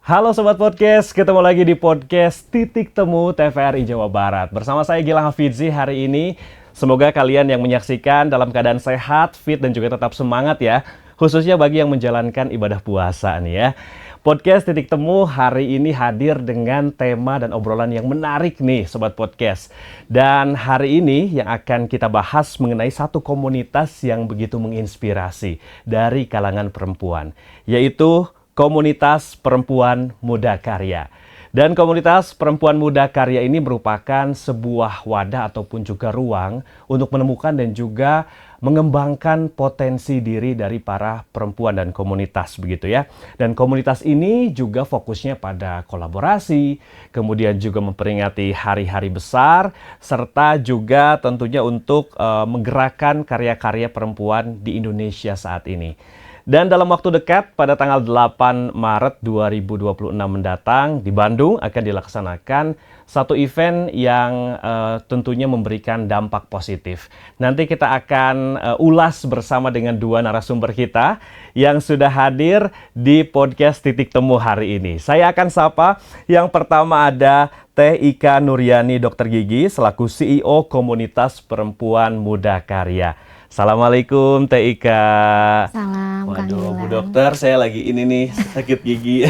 Halo Sobat Podcast, ketemu lagi di podcast Titik Temu TVRI Jawa Barat. Bersama saya Gilang Hafidzi hari ini. Semoga kalian yang menyaksikan dalam keadaan sehat, fit, dan juga tetap semangat ya. Khususnya bagi yang menjalankan ibadah puasa nih ya. Podcast Titik Temu hari ini hadir dengan tema dan obrolan yang menarik nih Sobat Podcast. Dan hari ini yang akan kita bahas mengenai satu komunitas yang begitu menginspirasi dari kalangan perempuan. Yaitu Komunitas Perempuan Muda Karya. Dan komunitas Perempuan Muda Karya ini merupakan sebuah wadah ataupun juga ruang untuk menemukan dan juga mengembangkan potensi diri dari para perempuan dan komunitas begitu ya. Dan komunitas ini juga fokusnya pada kolaborasi, kemudian juga memperingati hari-hari besar, serta juga tentunya untuk menggerakkan karya-karya perempuan di Indonesia saat ini. Dan dalam waktu dekat, pada tanggal 8 Maret 2026 mendatang, di Bandung akan dilaksanakan satu event yang tentunya memberikan dampak positif. Nanti kita akan ulas bersama dengan dua narasumber kita yang sudah hadir di podcast Titik Temu hari ini. Saya akan sapa, yang pertama ada Teh Ika Nuryani Dr. Gigi, selaku CEO Komunitas Perempuan Muda Karya. Assalamualaikum Teh Ika. Salam, Kang Waduh, Bu Gilang. Dokter, saya lagi ini nih sakit gigi.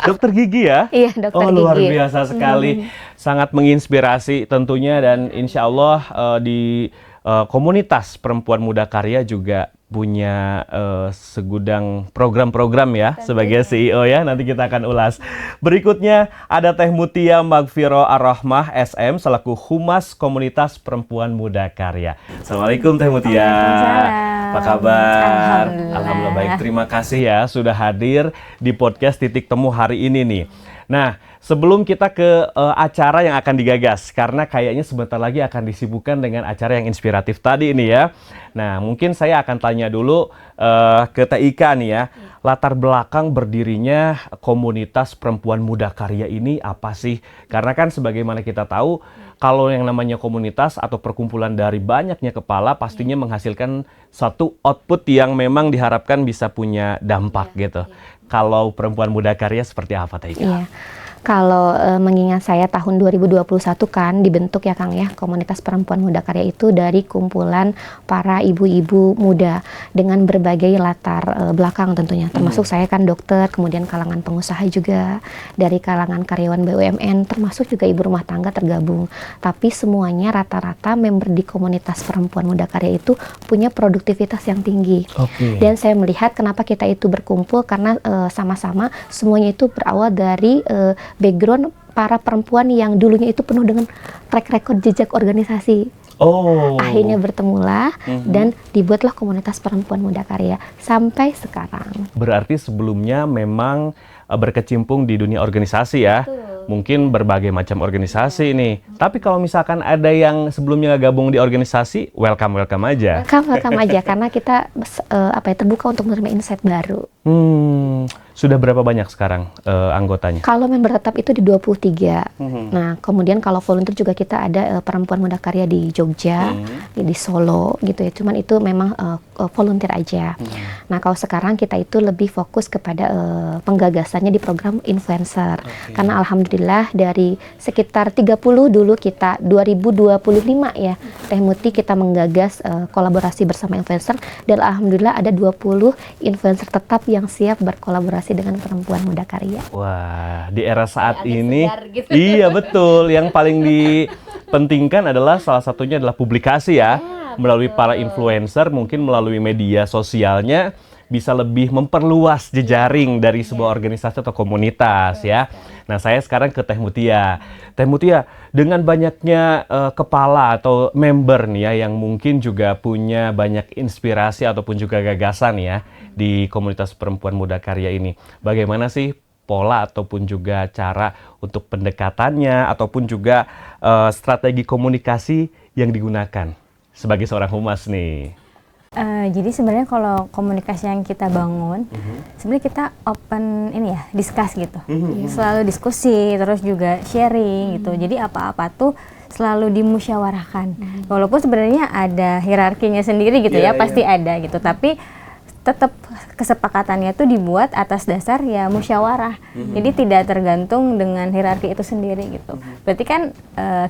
Dokter gigi ya? Iya, dokter Oh, luar gigi. biasa sekali. Sangat menginspirasi tentunya, dan insya Allah di komunitas Perempuan Muda Karya juga punya segudang program-program ya sebagai CEO ya. Nanti kita akan ulas. Berikutnya ada Teh Mutia Magfiro Ar-Rahmah SM selaku Humas Komunitas Perempuan Muda Karya. Assalamualaikum Teh Mutia. Waalaikumsalam. Apa kabar? Alhamdulillah. Baik. Terima kasih ya sudah hadir di podcast Titik Temu hari ini nih. Nah, sebelum kita ke acara yang akan digagas, karena kayaknya sebentar lagi akan disibukkan dengan acara yang inspiratif tadi ini ya. Nah, mungkin saya akan tanya dulu ke Teh Ika nih ya. Latar belakang berdirinya Komunitas Perempuan Muda Karya ini apa sih? Karena kan sebagaimana kita tahu, kalau yang namanya komunitas atau perkumpulan dari banyaknya kepala pastinya menghasilkan satu output yang memang diharapkan bisa punya dampak gitu. Kalau Perempuan Muda Karya seperti apa, Teh Ika? Iya. Kalau mengingat saya tahun 2021 kan dibentuk ya Kang ya, Komunitas Perempuan Muda Karya itu dari kumpulan para ibu-ibu muda dengan berbagai latar belakang tentunya. Termasuk saya kan dokter, kemudian kalangan pengusaha juga, dari kalangan karyawan BUMN, termasuk juga ibu rumah tangga tergabung. Tapi semuanya rata-rata member di Komunitas Perempuan Muda Karya itu punya produktivitas yang tinggi. Oke. Dan saya melihat kenapa kita itu berkumpul karena sama-sama semuanya itu berawal dari background para perempuan yang dulunya itu penuh dengan track record jejak organisasi. Oh. Akhirnya bertemulah dan dibuatlah Komunitas Perempuan Muda Karya sampai sekarang. Berarti sebelumnya memang berkecimpung di dunia organisasi ya. Mungkin berbagai macam organisasi nih. Tapi kalau misalkan ada yang sebelumnya gabung di organisasi, welcome aja. Welcome aja karena kita terbuka untuk menerima insight baru. Sudah berapa banyak sekarang anggotanya? Kalau member tetap itu di 23. Nah, kemudian kalau volunteer juga kita ada Perempuan Muda Karya di Jogja, di Solo gitu ya. Cuman itu memang volunteer aja. Nah, kalau sekarang kita itu lebih fokus kepada penggagasannya di program influencer. Karena alhamdulillah dari sekitar 30 dulu kita 2025 ya, Teh Muti kita menggagas kolaborasi bersama influencer, dan alhamdulillah ada 20 influencer tetap yang siap berkolaborasi dengan Perempuan Muda Karya. Wah, di era saat ini, segar gitu. iya betul. Yang paling dipentingkan adalah salah satunya adalah publikasi ya. Melalui para influencer, mungkin melalui media sosialnya bisa lebih memperluas jejaring dari sebuah organisasi atau komunitas ya. Nah, saya sekarang ke Teh Mutia. Teh Mutia, dengan banyaknya kepala atau member nih ya yang mungkin juga punya banyak inspirasi ataupun juga gagasan ya di Komunitas Perempuan Muda Karya ini. Bagaimana sih pola ataupun juga cara untuk pendekatannya ataupun juga strategi komunikasi yang digunakan sebagai seorang humas nih? Jadi sebenarnya kalau komunikasi yang kita bangun, sebenarnya kita open ini ya, discuss gitu. Selalu diskusi, terus juga sharing gitu. Jadi apa-apa tuh selalu dimusyawarahkan. Walaupun sebenarnya ada hierarkinya sendiri gitu ya, pasti ada gitu. Tapi tetap kesepakatannya itu dibuat atas dasar ya musyawarah. Jadi tidak tergantung dengan hierarki itu sendiri gitu. Berarti kan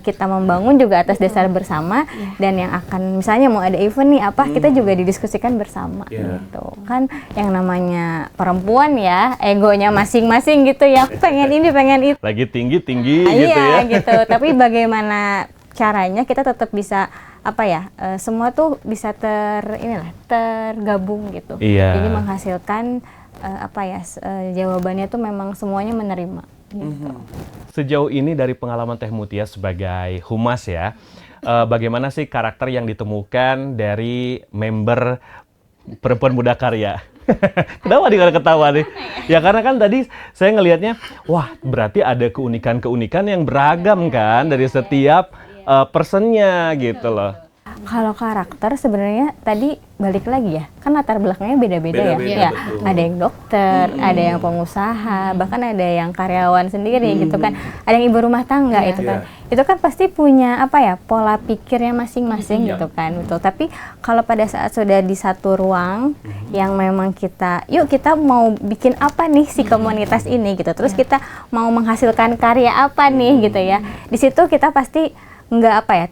kita membangun juga atas dasar bersama, dan yang akan misalnya mau ada event nih apa, kita juga didiskusikan bersama gitu. Kan yang namanya perempuan ya, egonya masing-masing gitu ya. Pengen ini, pengen itu. Lagi tinggi-tinggi gitu Iya ya. gitu. Tapi bagaimana caranya kita tetap bisa semua tuh bisa tergabung gitu. Iya. Jadi menghasilkan jawabannya tuh memang semuanya menerima. Gitu. Sejauh ini dari pengalaman Teh Mutia sebagai humas ya, bagaimana sih karakter yang ditemukan dari member Perempuan Muda Karya? Kenapa nih kalau ketawa nih? Ya karena kan tadi saya ngelihatnya, wah berarti ada keunikan-keunikan yang beragam kan dari setiap personnya gitu loh. Kalau karakter sebenarnya tadi balik lagi ya, kan latar belakangnya beda-beda ya. Betul. Ada yang dokter, ada yang pengusaha, bahkan ada yang karyawan sendiri gitu kan. Ada yang ibu rumah tangga itu kan. Itu kan pasti punya pola pikirnya masing-masing gitu kan. Betul. Tapi kalau pada saat sudah di satu ruang yang memang kita mau bikin apa nih si komunitas ini gitu. Terus kita mau menghasilkan karya apa nih gitu ya. Di situ kita pasti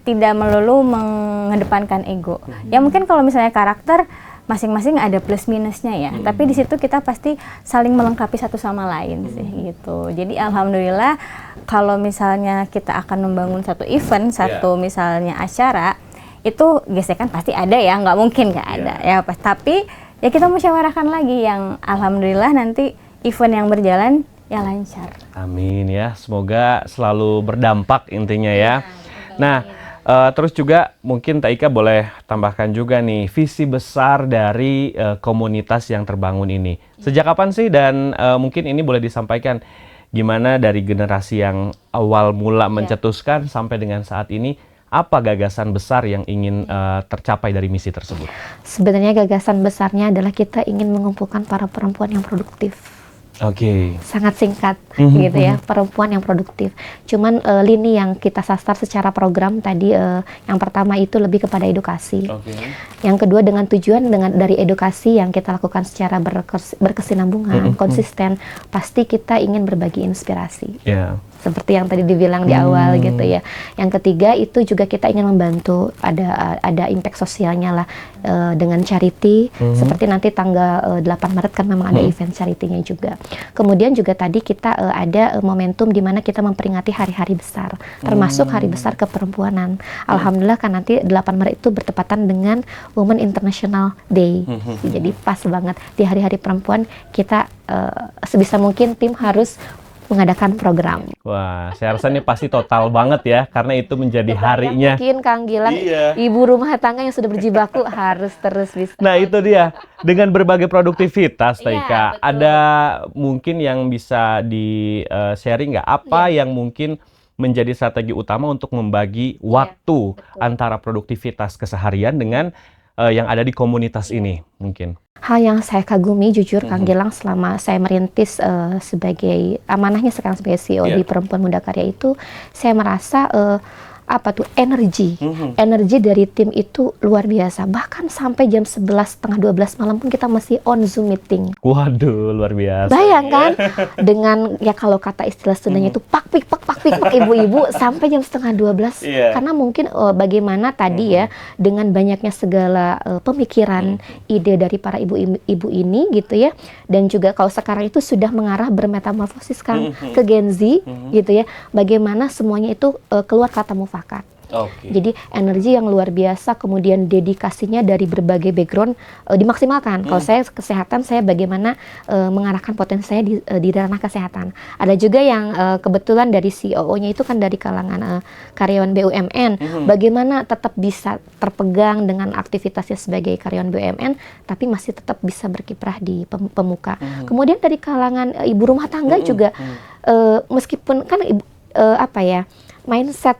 tidak melulu mengedepankan ego. Ya mungkin kalau misalnya karakter masing-masing ada plus minusnya ya. Tapi di situ kita pasti saling melengkapi satu sama lain sih gitu. Jadi alhamdulillah kalau misalnya kita akan membangun satu event, misalnya acara, itu gesekan pasti ada ya, nggak mungkin nggak ada ya. Tapi ya kita musyawarahkan lagi yang alhamdulillah nanti event yang berjalan ya lancar. Amin ya, semoga selalu berdampak intinya ya. Nah, terus juga mungkin Teh Ika boleh tambahkan juga nih visi besar dari komunitas yang terbangun ini. Sejak kapan sih, dan mungkin ini boleh disampaikan gimana dari generasi yang awal mula mencetuskan sampai dengan saat ini, apa gagasan besar yang ingin tercapai dari misi tersebut? Sebenarnya gagasan besarnya adalah kita ingin mengumpulkan para perempuan yang produktif. Oke. Sangat singkat gitu ya, perempuan yang produktif. Cuman lini yang kita sasar secara program tadi, yang pertama itu lebih kepada edukasi. Yang kedua dengan tujuan dari edukasi yang kita lakukan secara berkesinambungan, konsisten, pasti kita ingin berbagi inspirasi. Seperti yang tadi dibilang di awal gitu ya. Yang ketiga itu juga kita ingin membantu, ada impact sosialnya lah, dengan charity. Seperti nanti tanggal 8 Maret kan memang ada event charity-nya juga. Kemudian juga tadi kita ada momentum di mana kita memperingati hari-hari besar, termasuk hari besar keperempuanan. Alhamdulillah kan nanti 8 Maret itu bertepatan dengan Women International Day. Jadi pas banget di hari-hari perempuan kita sebisa mungkin tim harus mengadakan program. Wah, saya rasa ini pasti total banget ya, karena itu menjadi harinya. Mungkin Kang Gilang, ibu rumah tangga yang sudah berjibaku harus terus bisa. Nah itu dia, dengan berbagai produktivitas, Teh Ika, ada mungkin yang bisa di-sharing nggak? Apa yang mungkin menjadi strategi utama untuk membagi waktu antara produktivitas keseharian dengan yang ada di komunitas ini mungkin? Hal yang saya kagumi jujur Kang Gilang selama saya merintis sebagai amanahnya sekarang sebagai CEO di Perempuan Muda Karya itu, saya merasa energi dari tim itu luar biasa. Bahkan sampai jam 11, setengah 12 malam pun kita masih on Zoom meeting. Waduh, luar biasa. Bayangkan dengan ya kalau kata istilah Sundanya itu pak pik ibu-ibu sampai jam setengah 12. Karena mungkin bagaimana tadi ya dengan banyaknya segala pemikiran, ide dari para ibu-ibu ini gitu ya. Dan juga kalau sekarang itu sudah mengarah bermetamorfosis kan ke Gen Z gitu ya. Bagaimana semuanya itu keluar kata mufakat. Jadi energi yang luar biasa, kemudian dedikasinya dari berbagai background dimaksimalkan. Kalau saya kesehatan, saya bagaimana mengarahkan potensi saya di ranah kesehatan. Ada juga yang kebetulan dari CEO-nya itu kan dari kalangan karyawan BUMN. Bagaimana tetap bisa terpegang dengan aktivitasnya sebagai karyawan BUMN, tapi masih tetap bisa berkiprah di pemuka. Kemudian dari kalangan ibu rumah tangga juga, meskipun kan mindset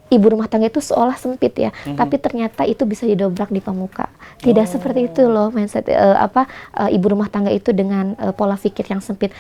ibu rumah tangga itu seolah sempit ya, tapi ternyata itu bisa didobrak di pemuka. Tidak seperti itu loh mindset ibu rumah tangga itu dengan pola pikir yang sempit,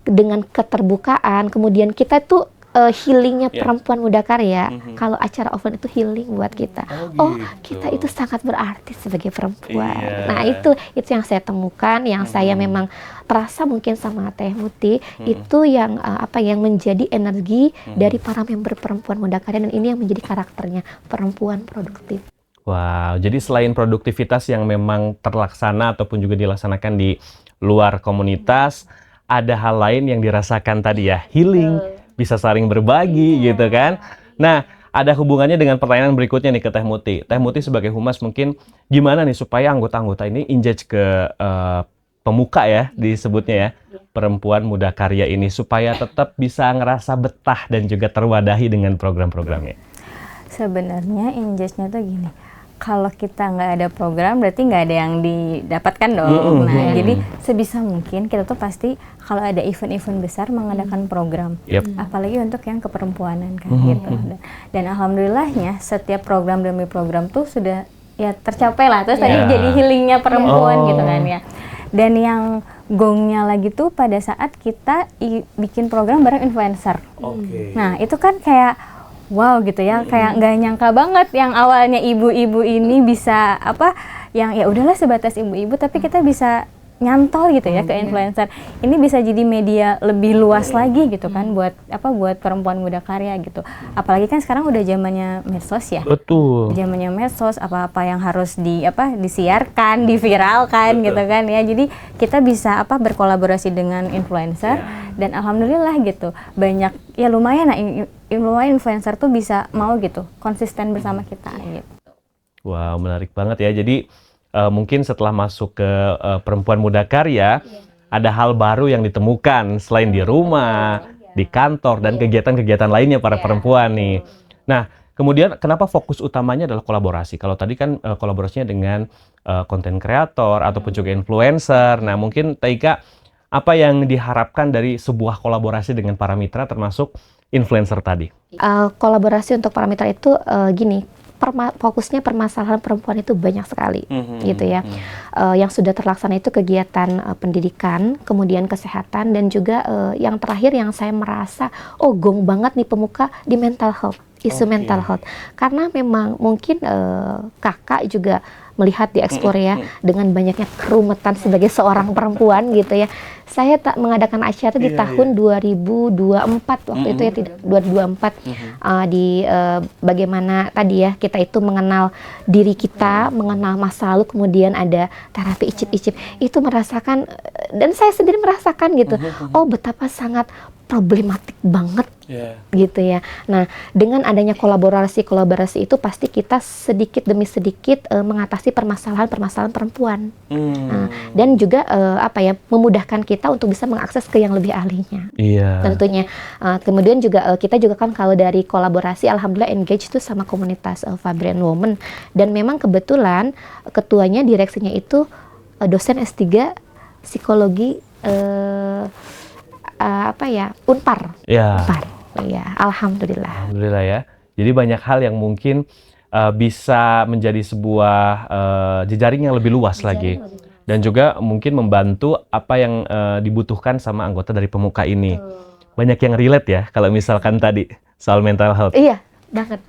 dengan keterbukaan. Kemudian kita tuh healingnya Yeah. perempuan muda karya. Kalau acara offline itu healing buat kita. Oh, Kita gitu. itu sangat berarti sebagai perempuan. Iya. Nah itu yang saya temukan, yang saya memang terasa mungkin sama Teh Muti, itu yang yang menjadi energi dari para member perempuan muda karya, dan ini yang menjadi karakternya perempuan produktif. Wow, jadi selain produktivitas yang memang terlaksana ataupun juga dilaksanakan di luar komunitas, ada hal lain yang dirasakan tadi ya, healing, bisa saling berbagi gitu kan. Nah, ada hubungannya dengan pertanyaan berikutnya nih ke Teh Muti. Teh Muti sebagai humas mungkin gimana nih supaya anggota-anggota ini engage ke pemuka ya disebutnya ya, perempuan muda karya ini supaya tetap bisa ngerasa betah dan juga terwadahi dengan program-programnya. Sebenarnya engage-nya tuh gini, kalau kita nggak ada program berarti nggak ada yang didapatkan dong. Nah, jadi sebisa mungkin kita tuh pasti kalau ada event-event besar mengadakan program, apalagi untuk yang keperempuanan kan gitu. Dan alhamdulillahnya setiap program demi program tuh sudah ya tercapai lah. Terus tadi jadi healingnya perempuan gitu kan ya. Dan yang gongnya lagi tuh pada saat kita bikin program bareng influencer. Nah, itu kan kayak wow gitu ya, kayak nggak nyangka banget yang awalnya ibu-ibu ini bisa yang ya udahlah sebatas ibu-ibu, tapi kita bisa nyantol gitu ya ke influencer. Ini bisa jadi media lebih luas lagi gitu kan buat perempuan muda karya gitu. Apalagi kan sekarang udah zamannya medsos ya. Betul. Zamannya medsos, apa-apa yang harus disiarkan, diviralkan gitu kan ya. Jadi kita bisa berkolaborasi dengan influencer dan alhamdulillah gitu. Banyak ya lumayan influencer tuh bisa mau gitu konsisten bersama kita gitu. Wow, menarik banget ya. Jadi mungkin setelah masuk ke perempuan muda karya, ada hal baru yang ditemukan selain di rumah, di kantor, dan kegiatan-kegiatan lainnya para perempuan nih. Nah, kemudian kenapa fokus utamanya adalah kolaborasi? Kalau tadi kan kolaborasinya dengan konten kreator ataupun juga influencer. Nah, mungkin Taika, apa yang diharapkan dari sebuah kolaborasi dengan para mitra termasuk influencer tadi? Kolaborasi untuk para mitra itu gini, fokusnya permasalahan perempuan itu banyak sekali gitu ya. Yang sudah terlaksana itu kegiatan pendidikan, kemudian kesehatan, dan juga yang terakhir yang saya merasa gong banget nih pemuka di mental health, isu mental health. Karena memang mungkin kakak juga melihat di Explore ya, dengan banyaknya kerumetan sebagai seorang perempuan gitu ya. Saya tak mengadakan acara di tahun 2024 waktu itu ya, 2024 di bagaimana tadi ya kita itu mengenal diri kita, mengenal masa lalu, kemudian ada terapi icip-icip. Itu merasakan, dan saya sendiri merasakan gitu. Betapa sangat problematik banget gitu ya. Nah, dengan adanya kolaborasi itu pasti kita sedikit demi sedikit mengatasi permasalahan perempuan. Dan juga memudahkan kita untuk bisa mengakses ke yang lebih ahlinya. Tentunya. Kemudian juga kita juga kan kalau dari kolaborasi alhamdulillah engage itu sama komunitas Vibrant Women, dan memang kebetulan ketuanya direksinya itu dosen S3 psikologi Unpar. Unpar. Ya, alhamdulillah. Alhamdulillah ya. Jadi banyak hal yang mungkin bisa menjadi sebuah jejaring yang lebih luas lagi. Dan juga mungkin membantu apa yang dibutuhkan sama anggota dari pemuka ini. Banyak yang relate ya kalau misalkan tadi soal mental health. Iya, banget.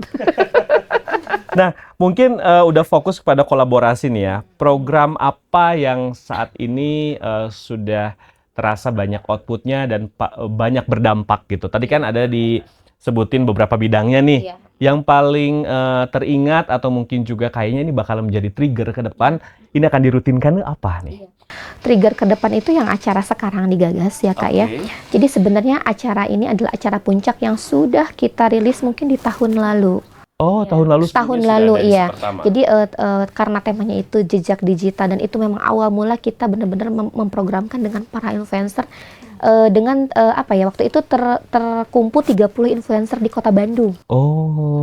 Nah, mungkin udah fokus kepada kolaborasi nih ya. Program apa yang saat ini sudah terasa banyak outputnya dan banyak berdampak gitu. Tadi kan ada disebutin beberapa bidangnya nih. Yang paling teringat atau mungkin juga kayaknya ini bakal menjadi trigger ke depan, ini akan dirutinkan apa nih? Trigger ke depan itu yang acara sekarang digagas ya Kak ya. Jadi sebenarnya acara ini adalah acara puncak yang sudah kita rilis mungkin di tahun lalu. Tahun lalu iya. Jadi karena temanya itu jejak digital, dan itu memang awal mula kita benar-benar memprogramkan dengan para influencer dengan waktu itu terkumpul 30 influencer di Kota Bandung.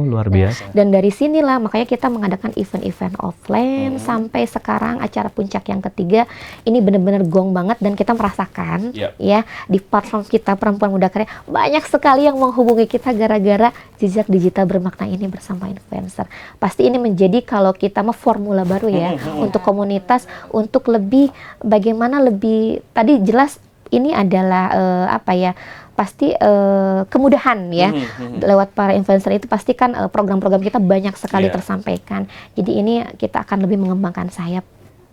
Luar biasa. Dan dari sinilah makanya kita mengadakan event-event offline sampai sekarang acara puncak yang ketiga ini benar-benar gong banget, dan kita merasakan ya di platform kita Perempuan Muda Karya banyak sekali yang menghubungi kita gara-gara jejak digital bermakna ini bersama influencer. Pasti ini menjadi kalau kita mau formula baru ya untuk komunitas, untuk lebih bagaimana lebih tadi jelas ini adalah pasti kemudahan ya. Lewat para influencer itu pasti kan program-program kita banyak sekali tersampaikan. Jadi ini kita akan lebih mengembangkan sayap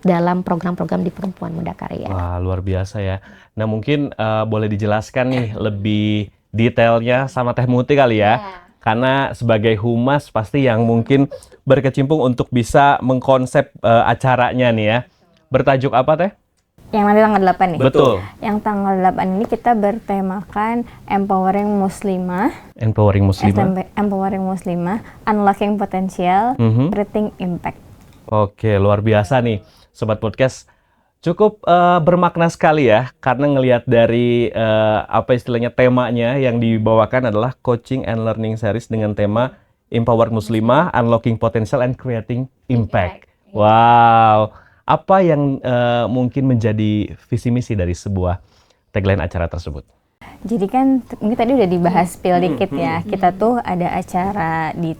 dalam program-program di Perempuan Muda Karya. Wah, luar biasa ya. Nah, mungkin boleh dijelaskan nih lebih detailnya sama Teh Muti kali ya. Karena sebagai humas pasti yang mungkin berkecimpung untuk bisa mengkonsep acaranya nih ya. Bertajuk apa Teh? Yang nanti tanggal 8 nih. Betul. Yang tanggal 8 ini kita bertemakan Empowering Muslimah. Empowering Muslimah. Empowering Muslimah, Unlocking Potential, Creating Impact. Oke, luar biasa nih Sobat Podcast. Cukup bermakna sekali ya, karena ngelihat dari apa istilahnya temanya yang dibawakan adalah Coaching and Learning Series dengan tema Empower Muslimah, Unlocking Potential and Creating Impact. Wow, apa yang mungkin menjadi visi misi dari sebuah tagline acara tersebut? Jadi kan ini tadi udah dibahas spill dikit ya. Kita tuh ada acara di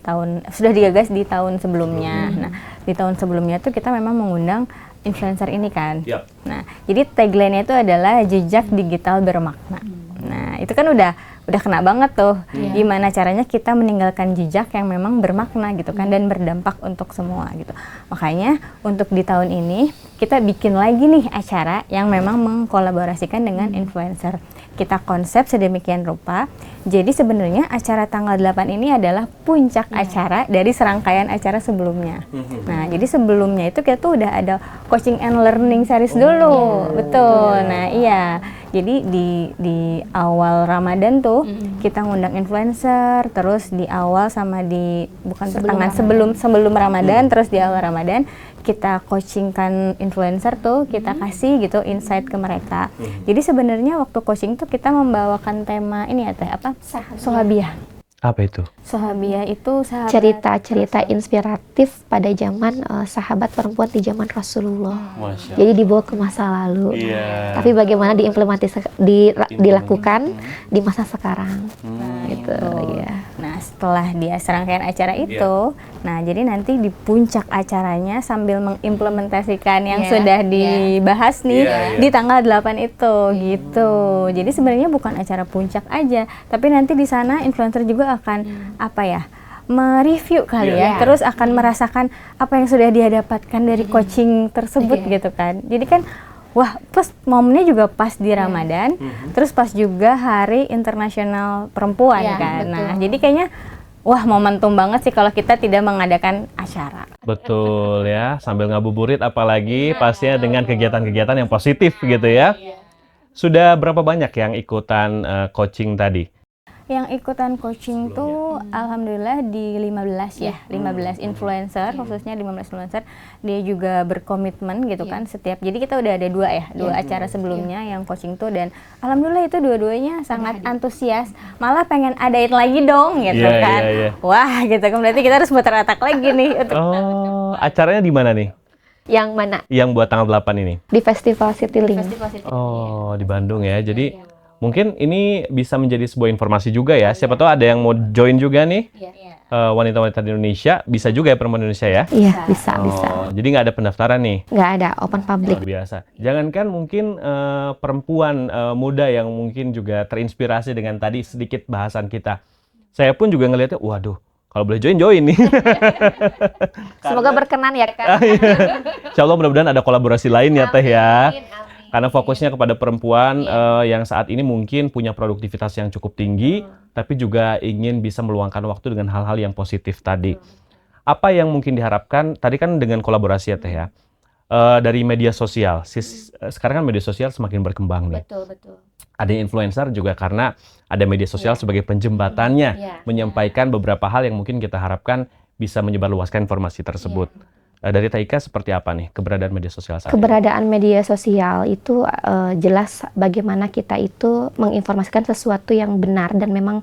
sudah digagas di tahun sebelumnya. Nah, di tahun sebelumnya tuh kita memang mengundang influencer ini kan. Nah, jadi tagline-nya itu adalah jejak digital bermakna. Nah, itu kan udah kena banget tuh. Gimana caranya kita meninggalkan jejak yang memang bermakna gitu kan dan berdampak untuk semua gitu. Makanya untuk di tahun ini kita bikin lagi nih acara yang memang mengkolaborasikan dengan influencer. Kita konsep sedemikian rupa. Jadi sebenarnya acara tanggal 8 ini adalah puncak acara dari serangkaian acara sebelumnya. Nah, jadi sebelumnya itu kita tuh udah ada coaching and learning series dulu. Betul. Nah, iya. Jadi di awal Ramadan tuh kita ngundang influencer, terus di awal sama di pertengahan sebelum Ramadan, terus di awal Ramadan kita coachingkan influencer tuh, kita kasih gitu insight ke mereka. Jadi sebenarnya waktu coaching tuh kita membawakan tema ini ya Teh, apa? Sahabiah. Apa itu? Sahabiah itu cerita-cerita inspiratif pada zaman sahabat perempuan di zaman Rasulullah. Jadi dibawa ke masa lalu. Tapi bagaimana dilakukan di masa sekarang. Gitu ya. Nah, setelah dia serangkaian acara itu, nah jadi nanti di puncak acaranya sambil mengimplementasikan yang sudah dibahas nih di tanggal 8 itu gitu. Jadi sebenarnya bukan acara puncak aja, tapi nanti di sana influencer juga akan mereview kali terus akan merasakan apa yang sudah dia dapatkan dari coaching tersebut gitu kan. Jadi kan wah, plus momennya juga pas di Ramadan, terus pas juga Hari Internasional Perempuan kan. Nah, jadi kayaknya wah momentum banget sih kalau kita tidak mengadakan acara. Betul ya, sambil ngabuburit apalagi pastinya dengan kegiatan-kegiatan yang positif gitu ya. Sudah berapa banyak yang ikutan coaching tadi? Yang ikutan coaching tuh alhamdulillah di 15 influencer, khususnya 15 influencer. Dia juga berkomitmen gitu kan setiap. Jadi kita udah ada dua acara sebelumnya yang coaching tuh, dan alhamdulillah itu dua-duanya sangat antusias. Malah pengen adain lagi dong gitu kan. Wah, gitu kan berarti kita harus putar otak lagi nih. Oh, acaranya di mana nih? Yang mana? Yang buat tanggal 8 ini? Di Festival Citylink. Oh, di Bandung ya. Jadi mungkin ini bisa menjadi sebuah informasi juga ya. Siapa tahu ada yang mau join juga nih. Wanita-wanita di Indonesia, bisa juga ya perempuan Indonesia ya? Iya, bisa. Jadi nggak ada pendaftaran nih? Nggak ada, open public. Luar biasa. Jangankan mungkin perempuan muda yang mungkin juga terinspirasi dengan tadi sedikit bahasan kita. Saya pun juga ngelihatnya, waduh, kalau boleh join nih. Semoga berkenan ya Kak. Insya Allah mudah-mudahan ada kolaborasi lain ya Teh ya. Karena fokusnya kepada perempuan yang saat ini mungkin punya produktivitas yang cukup tinggi, tapi juga ingin bisa meluangkan waktu dengan hal-hal yang positif tadi. Apa yang mungkin diharapkan, tadi kan dengan kolaborasi ya Teh ya, dari media sosial. Sekarang kan media sosial semakin berkembang nih. Betul. Ada influencer juga karena ada media sosial sebagai penjembatannya, menyampaikan beberapa hal yang mungkin kita harapkan bisa menyebarluaskan informasi tersebut. Dari Taika seperti apa nih keberadaan media sosial saat ini? Keberadaan media sosial itu jelas bagaimana kita itu menginformasikan sesuatu yang benar, dan memang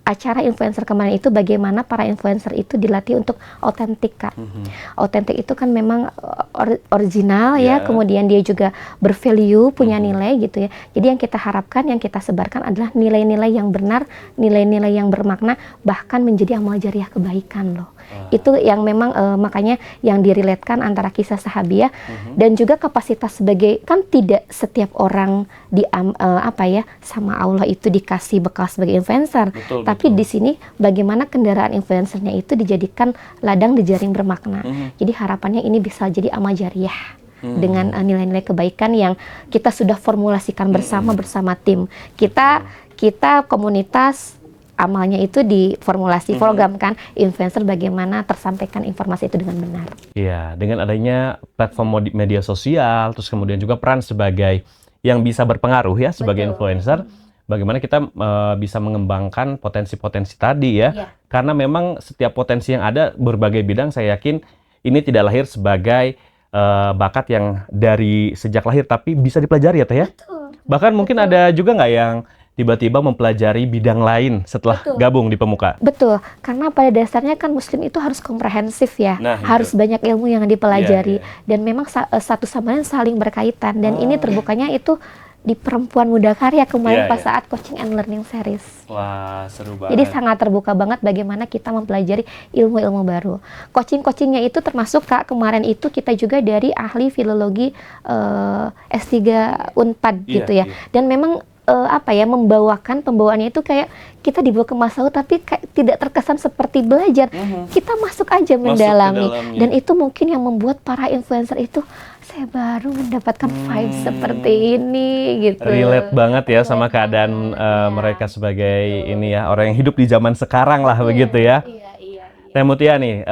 acara influencer kemarin itu bagaimana para influencer itu dilatih untuk otentik Kak. Otentik itu kan memang original ya, kemudian dia juga bervalue, punya nilai gitu ya. Jadi yang kita harapkan, yang kita sebarkan adalah nilai-nilai yang benar, nilai-nilai yang bermakna, bahkan menjadi amal jariah kebaikan loh. Itu yang memang makanya yang direlatekan antara kisah sahabiah dan juga kapasitas sebagai, kan tidak setiap orang sama Allah itu dikasih bekal sebagai influencer. Tapi di sini bagaimana kendaraan influencernya itu dijadikan ladang di jaring bermakna. Jadi harapannya ini bisa jadi amal jariah dengan nilai-nilai kebaikan yang kita sudah formulasikan bersama tim. Kita komunitas amalnya itu diformulasi program kan, influencer bagaimana tersampaikan informasi itu dengan benar. Iya, dengan adanya platform media sosial, terus kemudian juga peran sebagai yang bisa berpengaruh ya sebagai influencer, bagaimana kita bisa mengembangkan potensi-potensi tadi ya. Karena memang setiap potensi yang ada berbagai bidang, saya yakin ini tidak lahir sebagai bakat yang dari sejak lahir, tapi bisa dipelajari ya Teh ya. Bahkan mungkin ada juga nggak yang tiba-tiba mempelajari bidang lain setelah gabung di Pemuka? Betul, karena pada dasarnya kan Muslim itu harus komprehensif ya, harus banyak ilmu yang dipelajari, dan memang satu sama lain saling berkaitan, dan ini terbukanya itu di Perempuan Muda Karya kemarin pas saat coaching and learning series. Wah, seru banget. Jadi sangat terbuka banget bagaimana kita mempelajari ilmu-ilmu baru. Coaching-coachingnya itu termasuk Kak, kemarin itu kita juga dari ahli filologi S3 Unpad gitu ya. Dan memang membawakan pembawaannya itu kayak kita dibawa ke masa lalu tapi kayak tidak terkesan seperti belajar. Kita masuk aja mendalami. Dan itu mungkin yang membuat para influencer itu, saya baru mendapatkan vibe seperti ini gitu. Relate banget ya sama keadaan mereka sebagai ini ya, orang yang hidup di zaman sekarang lah begitu ya. Teh Mutia nih,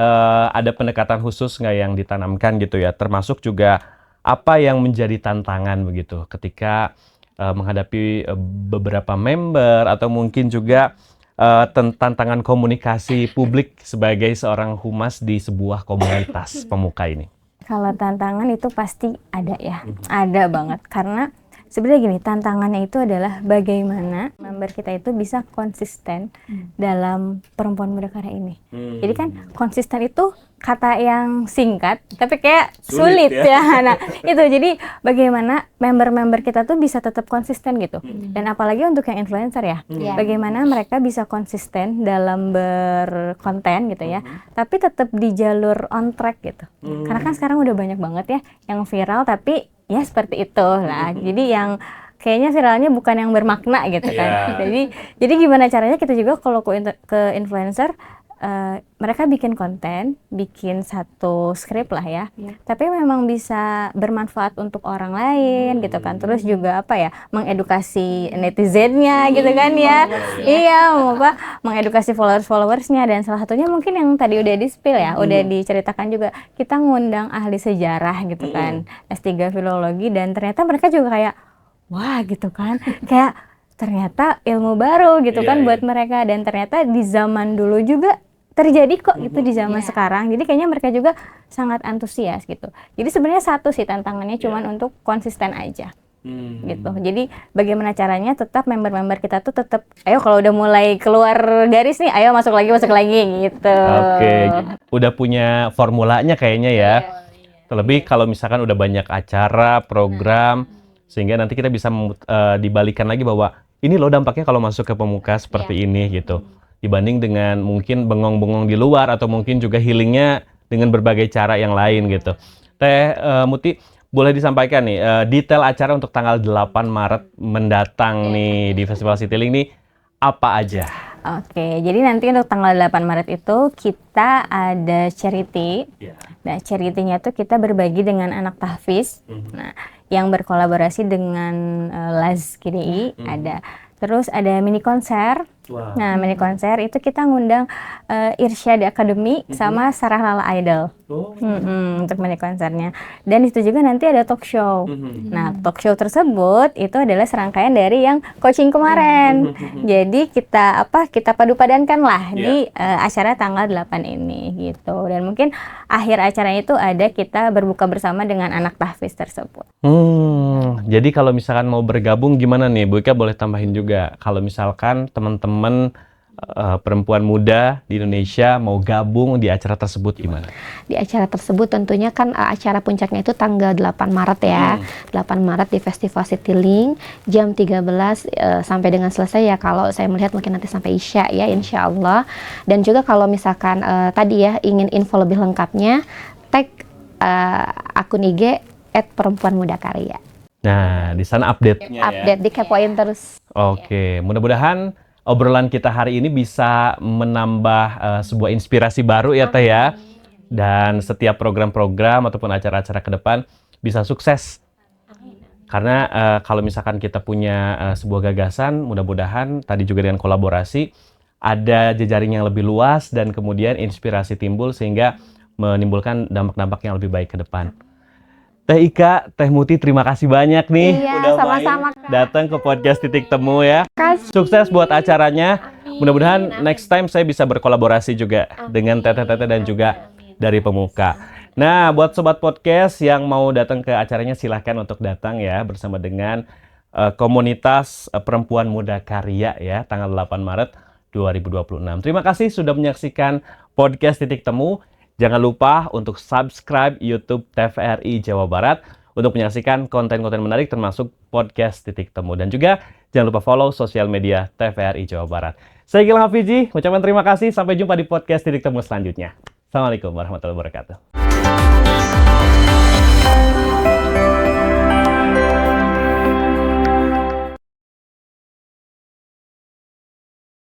ada pendekatan khusus nggak yang ditanamkan gitu ya, termasuk juga apa yang menjadi tantangan begitu ketika menghadapi beberapa member atau mungkin juga tantangan komunikasi publik sebagai seorang humas di sebuah komunitas pemuka ini? Kalau tantangan itu pasti ada ya, ada banget. Karena sebenarnya gini, tantangannya itu adalah bagaimana member kita itu bisa konsisten dalam Perempuan Muda Karya ini. Jadi kan konsisten itu kata yang singkat, tapi kayak sulit ya. Nah itu, jadi bagaimana member-member kita tuh bisa tetap konsisten gitu. Dan apalagi untuk yang influencer ya, bagaimana mereka bisa konsisten dalam berkonten gitu ya, tapi tetap di jalur on track gitu. Karena kan sekarang udah banyak banget ya yang viral, tapi ya seperti itu lah. Jadi yang kayaknya viralnya bukan yang bermakna gitu kan. Jadi gimana caranya kita juga kalau ke influencer, mereka bikin konten, bikin satu skrip lah ya, tapi memang bisa bermanfaat untuk orang lain gitu kan. Terus juga mengedukasi netizennya gitu kan ya. Mengedukasi followersnya, dan salah satunya mungkin yang tadi udah di-spill ya, udah diceritakan juga, kita ngundang ahli sejarah gitu kan, S3 filologi, dan ternyata mereka juga kayak wah gitu kan, kayak ternyata ilmu baru gitu kan buat mereka, dan ternyata di zaman dulu juga terjadi kok gitu di zaman sekarang. Jadi kayaknya mereka juga sangat antusias gitu. Jadi sebenarnya satu sih tantangannya cuman untuk konsisten aja. Gitu. Jadi bagaimana caranya tetap member-member kita tuh tetap, ayo kalau udah mulai keluar garis nih, ayo masuk lagi gitu. Oke, udah punya formulanya kayaknya ya. Terlebih kalau misalkan udah banyak acara, program, sehingga nanti kita bisa dibalikan lagi bahwa ini loh dampaknya kalau masuk ke Pemuka seperti ini gitu. Dibanding dengan mungkin bengong-bengong di luar, atau mungkin juga healingnya dengan berbagai cara yang lain gitu. Teh Muti, boleh disampaikan nih detail acara untuk tanggal 8 Maret mendatang nih di Festival Citylink nih apa aja? Oke, jadi nanti untuk tanggal 8 Maret itu kita ada charity. Nah, charity-nya tuh kita berbagi dengan anak tahfiz. Nah, yang berkolaborasi dengan LAS GDI ada. Terus ada mini konser. Nah, mini konser itu kita ngundang Irsyad Academy sama Sarah Lala Idol untuk mini konsernya. Dan itu juga nanti ada talk show. Nah, talk show tersebut itu adalah serangkaian dari yang coaching kemarin. Jadi kita padu-padankan lah di acara tanggal 8 ini gitu. Dan mungkin akhir acaranya itu ada kita berbuka bersama dengan anak tahfiz tersebut. Jadi kalau misalkan mau bergabung gimana nih, Bu Ika boleh tambahin juga. Kalau misalkan teman-teman perempuan muda di Indonesia mau gabung di acara tersebut gimana? Di acara tersebut tentunya kan acara puncaknya itu tanggal 8 Maret ya. 8 Maret di Festival Citylink jam 13 sampai dengan selesai ya, kalau saya melihat mungkin nanti sampai Isya ya, insya Allah. Dan juga kalau misalkan tadi ya ingin info lebih lengkapnya, tag akun IG @perempuanmudakarya. Nah, di sana update-nya Update dikepoin terus. Oke, mudah-mudahan obrolan kita hari ini bisa menambah sebuah inspirasi baru ya Teh ya. Dan setiap program-program ataupun acara-acara ke depan bisa sukses. Karena kalau misalkan kita punya sebuah gagasan, mudah-mudahan tadi juga dengan kolaborasi ada jejaring yang lebih luas dan kemudian inspirasi timbul sehingga menimbulkan dampak-dampak yang lebih baik ke depan. Teh Ika, Teh Muti, terima kasih banyak nih Iya, udah sama-sama, main datang ke podcast Titik Temu ya. Sukses buat acaranya. Mudah-mudahan next time saya bisa berkolaborasi juga dengan Teteh-teteh dan juga dari Pemuka. Nah, buat sobat podcast yang mau datang ke acaranya silahkan untuk datang ya bersama dengan komunitas perempuan muda karya ya tanggal 8 Maret 2026. Terima kasih sudah menyaksikan podcast Titik Temu. Jangan lupa untuk subscribe YouTube TVRI Jawa Barat untuk menyaksikan konten-konten menarik termasuk podcast Titik Temu. Dan juga jangan lupa follow sosial media TVRI Jawa Barat. Saya Gilang Hafidzi, ucapkan terima kasih. Sampai jumpa di podcast Titik Temu selanjutnya. Assalamualaikum warahmatullahi wabarakatuh.